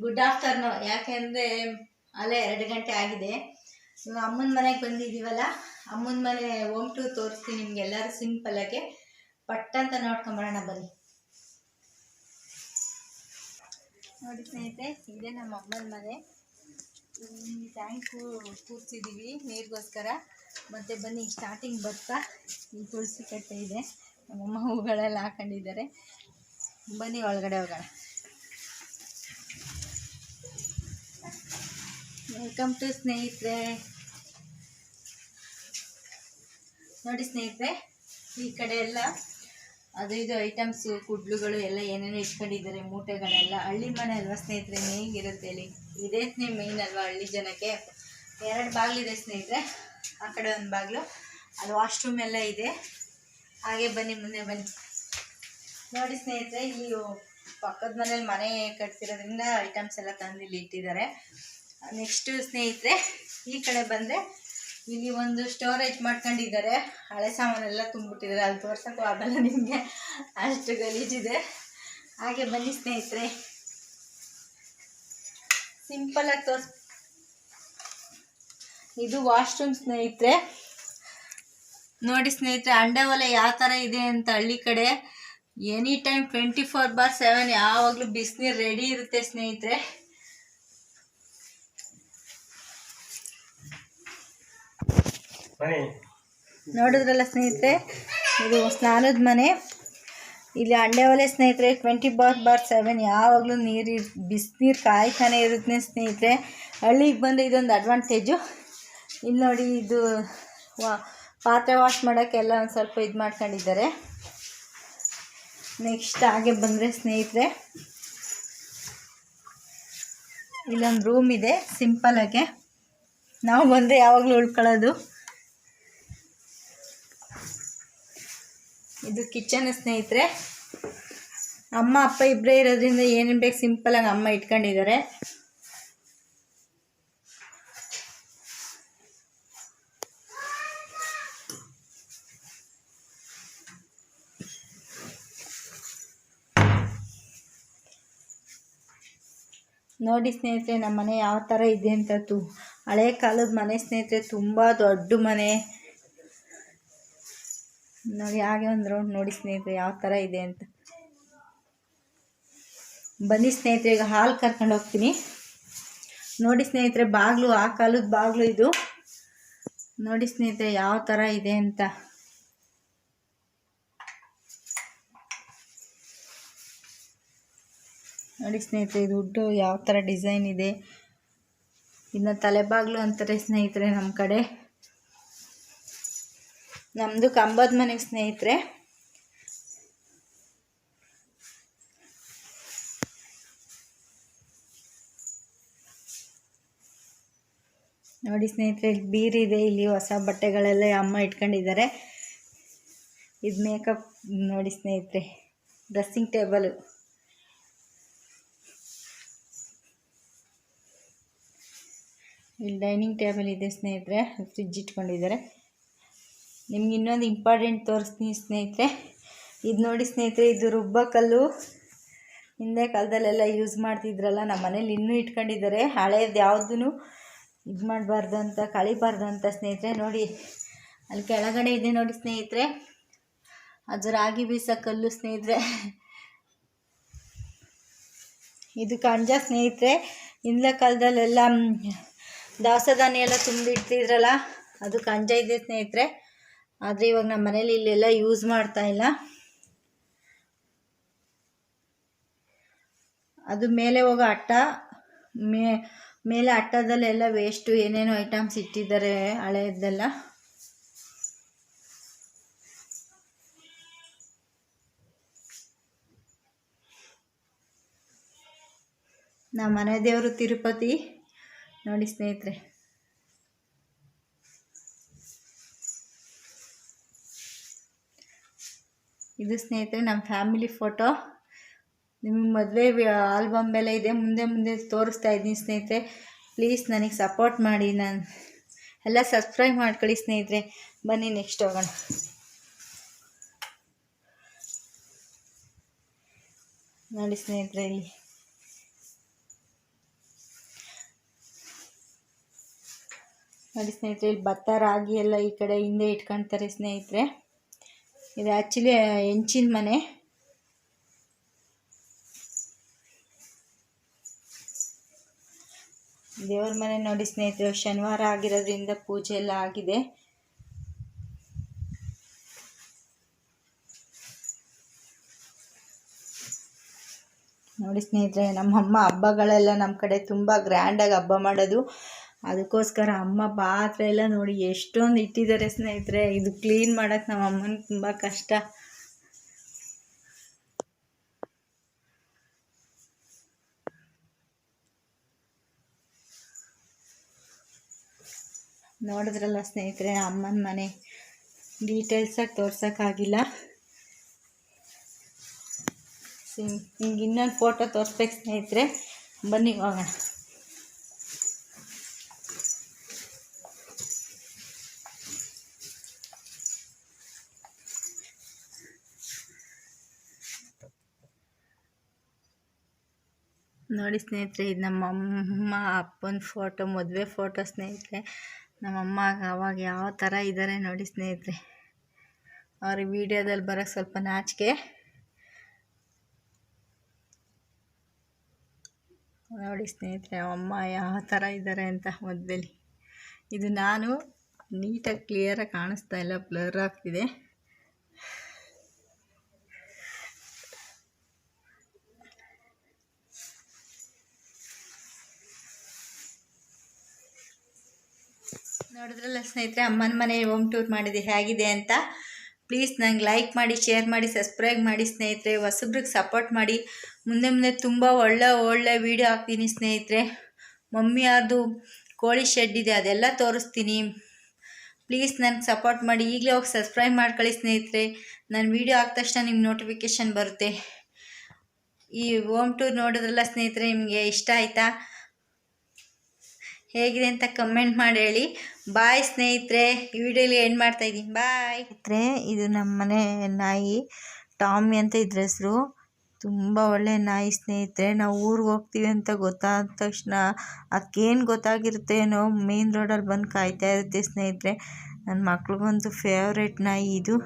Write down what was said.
Good afternoon. ಯಾಕೆಂದರೆ ಅಲ್ಲೇ 2 ಗಂಟೆ ಆಗಿದೆ. ಇವಾಗ ಅಮ್ಮನ ಮನೆಗೆ ಬಂದಿದ್ದೀವಲ್ಲ, ಅಮ್ಮನ ಮನೆ ಹೋಮ್ ಟೂರ್ ತೋರಿಸ್ತೀನಿ ನಿಮ್ಗೆಲ್ಲರೂ ಸಿಂಪಲ್ಲಾಗೆ. ಪಟ್ ಅಂತ ನೋಡ್ಕೊಂಬರೋಣ ಬನ್ನಿ. ನೋಡಿ ಸ್ನೇಹಿತರೆ, ಇದೇ ನಮ್ಮ ಅಮ್ಮನ ಮನೆ. ಟ್ಯಾಂಕು ಕೂರ್ಸಿದ್ದೀವಿ ನೀರಿಗೋಸ್ಕರ. ಮತ್ತು ಬನ್ನಿ ಸ್ಟಾರ್ಟಿಂಗ್ ಬರ್ತಾ ಈ ತುಳಸಿ ಕಟ್ಟೆ ಇದೆ, ನಮ್ಮಮ್ಮ ಹೂಗಳೆಲ್ಲ ಹಾಕೊಂಡಿದ್ದಾರೆ. ಬನ್ನಿ ಒಳಗಡೆ ಹೋಗೋಣ. ವೆಲ್ಕಮ್ ಟು ಸ್ನೇಹಿತರೆ. ನೋಡಿ ಸ್ನೇಹಿತರೆ, ಈ ಕಡೆ ಎಲ್ಲ ಅದು ಇದು ಐಟಮ್ಸು ಕುಡ್ಲುಗಳು ಎಲ್ಲ ಏನೇನೋ ಇಟ್ಕೊಂಡಿದ್ದಾರೆ, ಮೂಟೆಗಳೆಲ್ಲ. ಹಳ್ಳಿ ಮನೆ ಅಲ್ವಾ ಸ್ನೇಹಿತರೆ, ಮೇಯ್ಗಿರುತ್ತೆ ಇಲ್ಲಿ. ಇದೇ ಮೇಯ್ನ್ ಅಲ್ವಾ ಹಳ್ಳಿ ಜನಕ್ಕೆ. 2 ಬಾಗಿಲಿದೆ ಸ್ನೇಹಿತರೆ, ಆ ಕಡೆ ಒಂದು ಬಾಗಿಲು, ಅದು ವಾಶ್ರೂಮ್ ಎಲ್ಲ ಇದೆ. ಹಾಗೆ ಬನ್ನಿ ಮುಂದೆ ಬನ್ನಿ. ನೋಡಿ ಸ್ನೇಹಿತರೆ, ಇಲ್ಲಿ ಪಕ್ಕದ ಮನೇಲಿ ಮನೆ ಕಟ್ತಿರೋದ್ರಿಂದ ಐಟಮ್ಸ್ ಎಲ್ಲ ತಂದು ಇಲ್ಲಿ ಇಟ್ಟಿದ್ದಾರೆ. ನೆಕ್ಸ್ಟು ಸ್ನೇಹಿತರೆ, ಈ ಕಡೆ ಬಂದರೆ ಇಲ್ಲಿ ಒಂದು ಸ್ಟೋರೇಜ್ ಮಾಡ್ಕೊಂಡಿದ್ದಾರೆ. ಹಳೆ ಸಾಮಾನೆಲ್ಲ ತುಂಬಿಟ್ಟಿದ್ದಾರೆ, ಅಲ್ಲಿ ತೋರ್ಸೋಕ್ಕೂ ಆಗಲ್ಲ ನಿಮಗೆ, ಅಷ್ಟು ಗಲೀಜಿದೆ. ಹಾಗೆ ಬನ್ನಿ ಸ್ನೇಹಿತರೆ, ಸಿಂಪಲ್ಲಾಗಿ ಇದು ವಾಶ್ರೂಮ್ ಸ್ನೇಹಿತರೆ. ನೋಡಿ ಸ್ನೇಹಿತರೆ, ಅಂಡೆ ಒಲೆ ಯಾವ ಥರ ಇದೆ ಅಂತ. ಹಳ್ಳಿ ಕಡೆ ಎನಿ ಟೈಮ್ 24/7 ಯಾವಾಗಲೂ ಬಿಸಿನೀರು ರೆಡಿ ಇರುತ್ತೆ ಸ್ನೇಹಿತರೆ. ನೋಡಿದ್ರಲ್ಲ ಸ್ನೇಹಿತರೆ, ಇದು ಸ್ನಾನದ ಮನೆ. ಇಲ್ಲಿ ಅಂಡೆ ಒಲೆ ಸ್ನೇಹಿತರೆ, 24/7 ಯಾವಾಗಲೂ ಬಿಸಿನೀರು ಕಾಯ್ತಾನೆ ಇರುತ್ತೆ ಸ್ನೇಹಿತರೆ. ಹಳ್ಳಿಗೆ ಬಂದರೆ ಇದೊಂದು ಅಡ್ವಾಂಟೇಜು. ಇಲ್ಲಿ ನೋಡಿ, ಇದು ಪಾತ್ರೆ ವಾಶ್ ಮಾಡೋಕ್ಕೆಲ್ಲ ಒಂದು ಸ್ವಲ್ಪ ಇದು ಮಾಡ್ಕೊಂಡಿದ್ದಾರೆ. ನೆಕ್ಸ್ಟ್ ಹಾಗೆ ಬಂದರೆ ಸ್ನೇಹಿತರೆ, ಇಲ್ಲೊಂದು ರೂಮ್ ಇದೆ ಸಿಂಪಲ್ಲಾಗೆ. ನಾವು ಬಂದರೆ ಯಾವಾಗಲೂ ಉಳ್ಕೊಳ್ಳೋದು. ಇದು ಕಿಚನ್ ಸ್ನೇಹಿತರೆ. ಅಮ್ಮ ಅಪ್ಪ ಇಬ್ಬರೇ ಇರೋದ್ರಿಂದ ಏನೇನು ಬೇಕು ಸಿಂಪಲಾಗಿ ಅಮ್ಮ ಇಟ್ಕೊಂಡಿದ್ದಾರೆ. ನೋಡಿ ಸ್ನೇಹಿತರೆ, ನಮ್ಮ ಮನೆ ಯಾವ ಥರ ಇದೆ ಅಂತ. ಹಳೆ ಕಾಲದ ಮನೆ ಸ್ನೇಹಿತರೆ, ತುಂಬ ದೊಡ್ಡ ಮನೆ. ನೋಡಿ, ಹಾಗೆ ಒಂದು ರೌಂಡ್ ನೋಡಿ ಸ್ನೇಹಿತರೆ ಯಾವ ಥರ ಇದೆ ಅಂತ. ಬನ್ನಿ ಸ್ನೇಹಿತರೆ, ಈಗ ಹಾಲ್ ಕರ್ಕೊಂಡು ಹೋಗ್ತೀನಿ. ನೋಡಿ ಸ್ನೇಹಿತರೆ, ಬಾಗಿಲು ಆ ಕಾಲದ ಬಾಗಿಲು ಇದು. ನೋಡಿ ಸ್ನೇಹಿತರೆ ಯಾವ ಥರ ಇದೆ ಅಂತ. ನೋಡಿ ಸ್ನೇಹಿತರೆ, ಇದು ವುಡ್ಡು ಯಾವ ಥರ ಡಿಸೈನ್ ಇದೆ. ಇನ್ನು ತಲೆಬಾಗಿಲು ಅಂತಾರೆ ಸ್ನೇಹಿತರೆ ನಮ್ಮ ಕಡೆ. ನಮ್ಮದು ಕಂಬದ ಮನೆ ಸ್ನೇಹಿತರೆ. ನೋಡಿ ಸ್ನೇಹಿತರೆ, ಇಲ್ಲಿ ಬೀರಿದೆ. ಇಲ್ಲಿ ಹೊಸ ಬಟ್ಟೆಗಳೆಲ್ಲ ಅಮ್ಮ ಇಟ್ಕೊಂಡಿದ್ದಾರೆ. ಇದು ಮೇಕಪ್. ನೋಡಿ ಸ್ನೇಹಿತರೆ, ಡ್ರೆಸ್ಸಿಂಗ್ ಟೇಬಲು. ಇಲ್ಲಿ ಡೈನಿಂಗ್ ಟೇಬಲ್ ಇದೆ ಸ್ನೇಹಿತರೆ, ಫ್ರಿಜ್ ಇಟ್ಕೊಂಡಿದ್ದಾರೆ. ನಿಮ್ಗೆ ಇನ್ನೊಂದು ಇಂಪಾರ್ಟೆಂಟ್ ತೋರಿಸ್ತೀನಿ ಸ್ನೇಹಿತರೆ. ಇದು ನೋಡಿ ಸ್ನೇಹಿತರೆ, ಇದು ರುಬ್ಬಕಲ್ಲು. ಹಿಂದೆ ಕಾಲದಲ್ಲೆಲ್ಲ ಯೂಸ್ ಮಾಡ್ತಿದ್ರಲ್ಲ, ನಮ್ಮ ಮನೇಲಿ ಇನ್ನೂ ಇಟ್ಕೊಂಡಿದ್ದಾರೆ. ಹಳೇದು ಯಾವುದೂ ಇದು ಮಾಡಬಾರ್ದು ಅಂತ, ಕಳಿಬಾರ್ದು ಅಂತ ಸ್ನೇಹಿತರೆ. ನೋಡಿ ಅಲ್ಲಿ ಕೆಳಗಡೆ ಇದೆ ನೋಡಿ ಸ್ನೇಹಿತರೆ, ಅದು ರಾಗಿ ಬೀಸೋ ಕಲ್ಲು ಸ್ನೇಹಿತರೆ. ಇದು ಕಣಜ ಸ್ನೇಹಿತರೆ. ಹಿಂದಿನ ಕಾಲದಲ್ಲೆಲ್ಲ ದವಸ ಧಾನ್ಯ ಎಲ್ಲ ತುಂಬಿಡ್ತಿದ್ರಲ್ಲ, ಅದು ಕಣಜ ಇದೆ ಸ್ನೇಹಿತರೆ. ಆದರೆ ಇವಾಗ ನಮ್ಮ ಮನೇಲಿ ಇಲ್ಲೆಲ್ಲ ಯೂಸ್ ಮಾಡ್ತಾ ಇಲ್ಲ. ಅದು ಮೇಲೆ ಹೋಗೋ ಅಟ್ಟ, ಮೇಲೆ ಅಟ್ಟದಲ್ಲೆಲ್ಲ ವೇಸ್ಟು ಏನೇನೋ ಐಟಮ್ಸ್ ಇಟ್ಟಿದ್ದಾರೆ ಹಳೆಯದೆಲ್ಲ. ನಮ್ಮ ಮನೆ ದೇವರು ತಿರುಪತಿ. ನೋಡಿ ಸ್ನೇಹಿತರೆ, ಇದು ಸ್ನೇಹಿತರೆ ನಮ್ಮ ಫ್ಯಾಮಿಲಿ ಫೋಟೋ. ನಿಮಗೆ ಮದುವೆ ಆಲ್ಬಮ್ ಎಲ್ಲ ಇದೆ, ಮುಂದೆ ತೋರಿಸ್ತಾ ಇದ್ದೀನಿ ಸ್ನೇಹಿತರೆ. ಪ್ಲೀಸ್ ನನಗೆ ಸಪೋರ್ಟ್ ಮಾಡಿ, ನಾನು ಎಲ್ಲ ಸಬ್ಸ್ಕ್ರೈಬ್ ಮಾಡ್ಕೊಳ್ಳಿ ಸ್ನೇಹಿತರೆ. ಬನ್ನಿ ನೆಕ್ಸ್ಟ್ ಹೋಗೋಣ. ನೋಡಿ ಸ್ನೇಹಿತರೆ, ಇಲ್ಲಿ ನೋಡಿ ಸ್ನೇಹಿತರೆ, ಇಲ್ಲಿ ಭತ್ತ ರಾಗಿ ಎಲ್ಲ ಈ ಕಡೆ ಹಿಂದೆ ಇಟ್ಕೊಳ್ತಾರೆ ಸ್ನೇಹಿತರೆ. ಇದು ಆ್ಯಕ್ಚುಲಿ ಹೆಂಚಿನ ಮನೆ. ದೇವ್ರ ಮನೆ ನೋಡಿ ಸ್ನೇಹಿತರೆ, ಶನಿವಾರ ಆಗಿರೋದ್ರಿಂದ ಪೂಜೆ ಎಲ್ಲ ಆಗಿದೆ. ನೋಡಿ ಸ್ನೇಹಿತರೆ, ನಮ್ಮಮ್ಮ ಹಬ್ಬಗಳೆಲ್ಲ ನಮ್ಮ ಕಡೆ ತುಂಬ ಗ್ರ್ಯಾಂಡಾಗಿ ಹಬ್ಬ ಮಾಡೋದು. ಅದಕ್ಕೋಸ್ಕರ ಅಮ್ಮ ಪಾತ್ರೆ ಎಲ್ಲ ನೋಡಿ ಎಷ್ಟೊಂದು ಇಟ್ಟಿದ್ದಾರೆ ಸ್ನೇಹಿತರೆ. ಇದು ಕ್ಲೀನ್ ಮಾಡೋಕ್ಕೆ ನಮ್ಮ ಅಮ್ಮನಿಗೆ ತುಂಬ ಕಷ್ಟ. ನೋಡಿದ್ರಲ್ಲ ಸ್ನೇಹಿತರೆ, ಅಮ್ಮನ ಮನೆ ಡೀಟೇಲ್ಸಾಗಿ ತೋರ್ಸೋಕ್ಕಾಗಿಲ್ಲ. ನಿಮ್ಗೆ ಇನ್ನೊಂದು ಫೋಟೋ ತೋರಿಸ್ಬೇಕು ಸ್ನೇಹಿತರೆ, ಬನ್ನಿ ಹೋಗೋಣ. ನೋಡಿ ಸ್ನೇಹಿತರೆ, ಇದು ನಮ್ಮಮ್ಮ ಅಪ್ಪನ ಫೋಟೋ, ಮದುವೆ ಫೋಟೋ ಸ್ನೇಹಿತರೆ. ನಮ್ಮಮ್ಮ ಅವಾಗ ಯಾವ ಥರ ಇದ್ದಾರೆ ನೋಡಿ ಸ್ನೇಹಿತರೆ. ಅವ್ರಿಗೆ ವಿಡಿಯೋದಲ್ಲಿ ಬರೋಕ್ಕೆ ಸ್ವಲ್ಪ ನಾಚಿಕೆ. ನೋಡಿ ಸ್ನೇಹಿತರೆ, ಅಮ್ಮ ಯಾವ ಥರ ಇದ್ದಾರೆ ಅಂತ ಮದುವೆಲಿ. ಇದು ನಾನು ನೀಟಾಗಿ ಕ್ಲಿಯರಾಗಿ ಕಾಣಿಸ್ತಾ ಇಲ್ಲ, ಬ್ಲರ್ ಆಗ್ತಿದೆ. ನೋಡಿದ್ರಲ್ಲ ಸ್ನೇಹಿತರೆ, ಅಮ್ಮನ ಮನೆ ಹೋಮ್ ಟೂರ್ ಮಾಡಿದೆ ಹೇಗಿದೆ ಅಂತ. ಪ್ಲೀಸ್ ನಂಗೆ ಲೈಕ್ ಮಾಡಿ, ಶೇರ್ ಮಾಡಿ, ಸಬ್ಸ್ಕ್ರೈಬ್ ಮಾಡಿ ಸ್ನೇಹಿತರೆ. ಹೊಸಬ್ರಿಗೆ ಸಪೋರ್ಟ್ ಮಾಡಿ. ಮುಂದೆ ತುಂಬ ಒಳ್ಳೆ ವೀಡಿಯೋ ಹಾಕ್ತೀನಿ ಸ್ನೇಹಿತರೆ. ಮಮ್ಮಿ ಅವ್ರದ್ದು ಕೋಳಿ ಶೆಡ್ ಇದೆ, ಅದೆಲ್ಲ ತೋರಿಸ್ತೀನಿ. ಪ್ಲೀಸ್ ನನಗೆ ಸಪೋರ್ಟ್ ಮಾಡಿ. ಈಗಲೇ ಹೋಗಿ ಸಬ್ಸ್ಕ್ರೈಬ್ ಮಾಡ್ಕೊಳ್ಳಿ ಸ್ನೇಹಿತರೆ. ನಾನು ವೀಡಿಯೋ ಹಾಕಿದ ತಕ್ಷಣ ನಿಮ್ಗೆ ನೋಟಿಫಿಕೇಷನ್ ಬರುತ್ತೆ. ಈ ಹೋಮ್ ಟೂರ್ ನೋಡಿದ್ರಲ್ಲ ಸ್ನೇಹಿತರೆ, ನಿಮಗೆ ಇಷ್ಟ ಆಯಿತಾ, ಹೇಗಿದೆ ಅಂತ ಕಮೆಂಟ್ ಮಾಡಿ ಹೇಳಿ. ಬಾಯ್ ಸ್ನೇಹಿತರೆ, ಈ ವಿಡಿಯೋಲಿ ಎಂಡ್ ಮಾಡ್ತಾಯಿದ್ದೀನಿ. ಬಾಯ್ ಸ್ನೇಹಿತರೆ. ಇದು ನಮ್ಮ ಮನೆ ನಾಯಿ, ಟಾಮಿ ಅಂತ ಇದ್ರ ಹೆಸರು. ತುಂಬ ಒಳ್ಳೆ ನಾಯಿ ಸ್ನೇಹಿತರೆ. ನಾವು ಊರಿಗೆ ಹೋಗ್ತೀವಿ ಅಂತ ಗೊತ್ತಾದ ತಕ್ಷಣ ಅದಕ್ಕೇನು ಗೊತ್ತಾಗಿರುತ್ತೆ ಏನೋ, ಮೇನ್ ರೋಡಲ್ಲಿ ಬಂದು ಕಾಯ್ತಾ ಇರುತ್ತೆ ಸ್ನೇಹಿತರೆ. ನನ್ನ ಮಕ್ಳಿಗಂತೂ ಫೇವ್ರೇಟ್ ನಾಯಿ ಇದು.